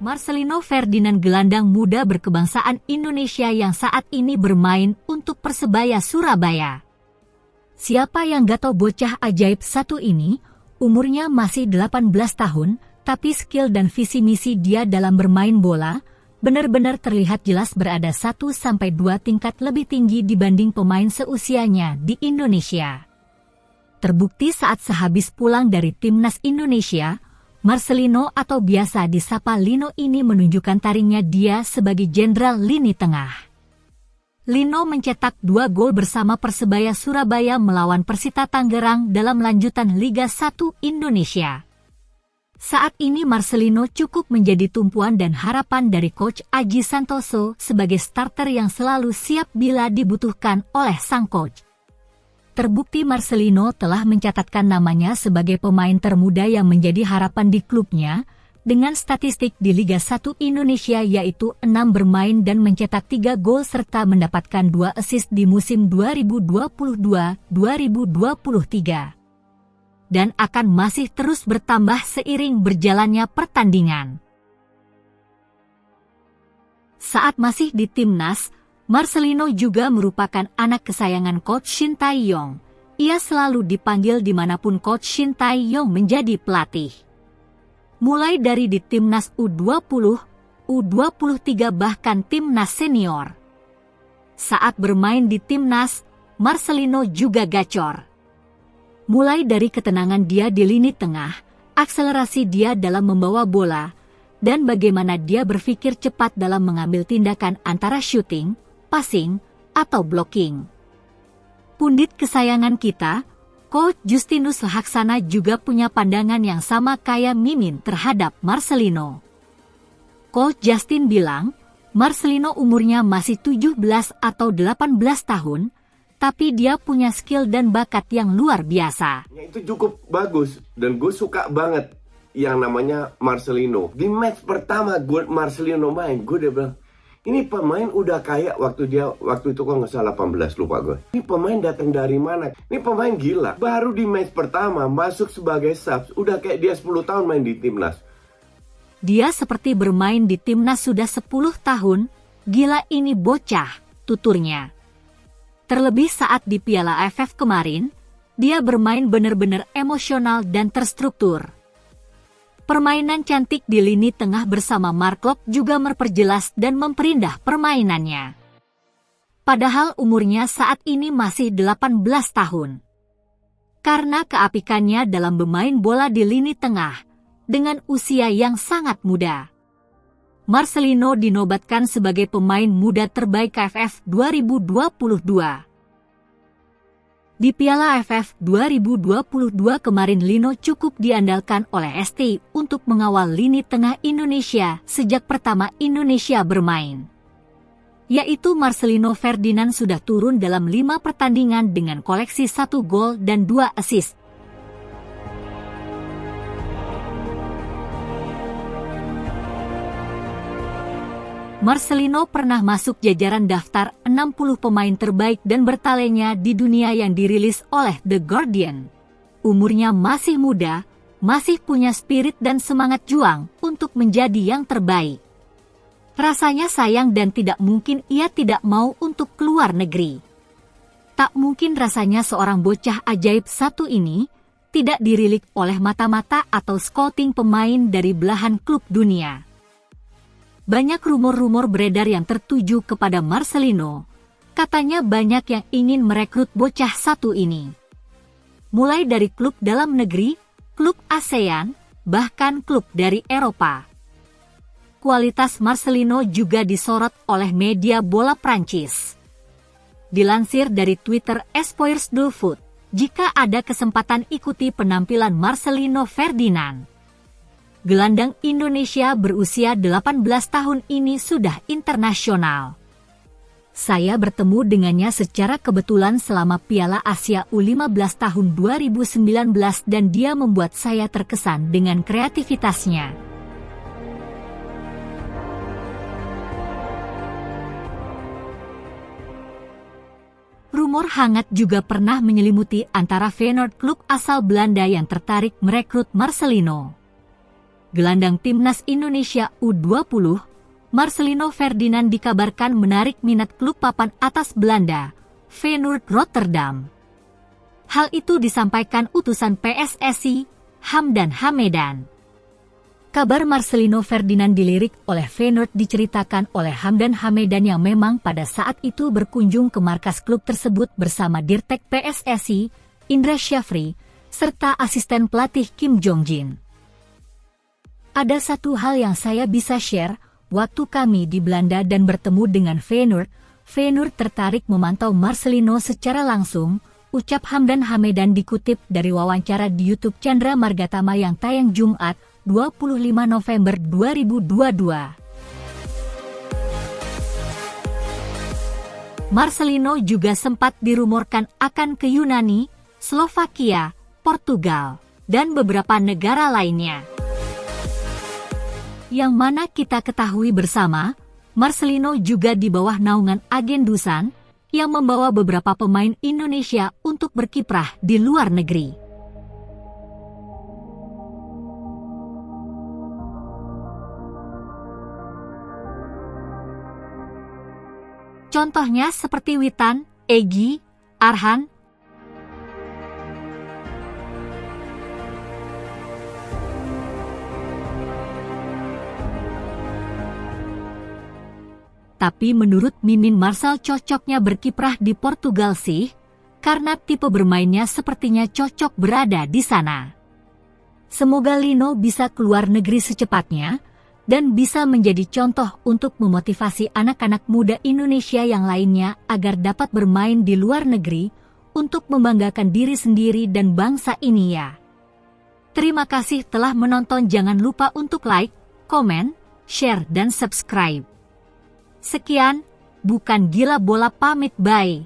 Marcelino Ferdinand, gelandang muda berkebangsaan Indonesia yang saat ini bermain untuk Persebaya Surabaya. Siapa yang gak tahu bocah ajaib satu ini? Umurnya masih 18 tahun, tapi skill dan visi misi dia dalam bermain bola benar-benar terlihat jelas berada 1-2 tingkat lebih tinggi dibanding pemain seusianya di Indonesia. Terbukti saat sehabis pulang dari Timnas Indonesia, Marcelino atau biasa disapa Lino ini menunjukkan taringnya dia sebagai jenderal lini tengah. Lino mencetak 2 gol bersama Persebaya Surabaya melawan Persita Tangerang dalam lanjutan Liga 1 Indonesia. Saat ini Marcelino cukup menjadi tumpuan dan harapan dari Coach Aji Santoso sebagai starter yang selalu siap bila dibutuhkan oleh sang coach. Terbukti Marcelino telah mencatatkan namanya sebagai pemain termuda yang menjadi harapan di klubnya, dengan statistik di Liga 1 Indonesia yaitu 6 bermain dan mencetak 3 gol serta mendapatkan 2 assist di musim 2022-2023. Dan akan masih terus bertambah seiring berjalannya pertandingan. Saat masih di Timnas, Marcelino juga merupakan anak kesayangan Coach Shin Tae-yong. Ia selalu dipanggil dimanapun Coach Shin Tae-yong menjadi pelatih. Mulai dari di Timnas U20, U23 bahkan Timnas Senior. Saat bermain di Timnas, Marcelino juga gacor. Mulai dari ketenangan dia di lini tengah, akselerasi dia dalam membawa bola, dan bagaimana dia berpikir cepat dalam mengambil tindakan antara shooting, passing, atau blocking. Pundit kesayangan kita, Coach Justinus Laksana juga punya pandangan yang sama kayak Mimin terhadap Marcelino. Coach Justin bilang, Marcelino umurnya masih 17 atau 18 tahun, tapi dia punya skill dan bakat yang luar biasa. Itu cukup bagus, dan gue suka banget yang namanya Marcelino. Di match pertama Marcelino main, gue udah bilang, ini pemain udah kayak waktu itu kok nggak salah 18, lupa gue. Ini pemain datang dari mana? Ini pemain gila. Baru di match pertama masuk sebagai subs, udah kayak dia 10 tahun main di Timnas. Dia seperti bermain di Timnas sudah 10 tahun, gila ini bocah, tuturnya. Terlebih saat di Piala AFF kemarin, dia bermain benar-benar emosional dan terstruktur. Permainan cantik di lini tengah bersama Mark Locke juga memperjelas dan memperindah permainannya. Padahal umurnya saat ini masih 18 tahun. Karena keapikannya dalam bermain bola di lini tengah, dengan usia yang sangat muda, Marcelino dinobatkan sebagai pemain muda terbaik AFF 2022. Di Piala AFF 2022 kemarin Lino cukup diandalkan oleh ST untuk mengawal lini tengah Indonesia sejak pertama Indonesia bermain. Yaitu Marcelino Ferdinand sudah turun dalam 5 pertandingan dengan koleksi 1 gol dan 2 assist. Marcelino pernah masuk jajaran daftar 60 pemain terbaik dan bertalenta di dunia yang dirilis oleh The Guardian. Umurnya masih muda, masih punya spirit dan semangat juang untuk menjadi yang terbaik. Rasanya sayang dan tidak mungkin ia tidak mau untuk keluar negeri. Tak mungkin rasanya seorang bocah ajaib satu ini tidak dirilik oleh mata-mata atau scouting pemain dari belahan klub dunia. Banyak rumor-rumor beredar yang tertuju kepada Marcelino. Katanya banyak yang ingin merekrut bocah satu ini. Mulai dari klub dalam negeri, klub ASEAN, bahkan klub dari Eropa. Kualitas Marcelino juga disorot oleh media bola Prancis. Dilansir dari Twitter Espoirs du Foot, jika ada kesempatan ikuti penampilan Marcelino Ferdinand. Gelandang Indonesia berusia 18 tahun ini sudah internasional. Saya bertemu dengannya secara kebetulan selama Piala Asia U15 tahun 2019 dan dia membuat saya terkesan dengan kreativitasnya. Rumor hangat juga pernah menyelimuti antara Feyenoord, klub asal Belanda yang tertarik merekrut Marcelino. gelandang timnas Indonesia U20, Marcelino Ferdinand dikabarkan menarik minat klub papan atas Belanda, Feyenoord Rotterdam. Hal itu disampaikan utusan PSSI, Hamdan Hamedan. Kabar Marcelino Ferdinand dilirik oleh Feyenoord diceritakan oleh Hamdan Hamedan yang memang pada saat itu berkunjung ke markas klub tersebut bersama Dirtek PSSI, Indra Syafri, serta asisten pelatih Kim Jong-jin. Ada satu hal yang saya bisa share, waktu kami di Belanda dan bertemu dengan Feyenoord tertarik memantau Marcelino secara langsung, ucap Hamdan Hamedan dikutip dari wawancara di YouTube Chandra Margatama yang tayang Jumat, 25 November 2022. Marcelino juga sempat dirumorkan akan ke Yunani, Slovakia, Portugal, dan beberapa negara lainnya. Yang mana kita ketahui bersama, Marcelino juga di bawah naungan agen Dusan, yang membawa beberapa pemain Indonesia untuk berkiprah di luar negeri. Contohnya seperti Witan, Egy, Arhan, tapi menurut Mimin Marcel cocoknya berkiprah di Portugal sih, karena tipe bermainnya sepertinya cocok berada di sana. Semoga Lino bisa keluar negeri secepatnya, dan bisa menjadi contoh untuk memotivasi anak-anak muda Indonesia yang lainnya agar dapat bermain di luar negeri untuk membanggakan diri sendiri dan bangsa ini ya. Terima kasih telah menonton, jangan lupa untuk like, komen, share dan subscribe. Sekian, bukan gila bola pamit, bye.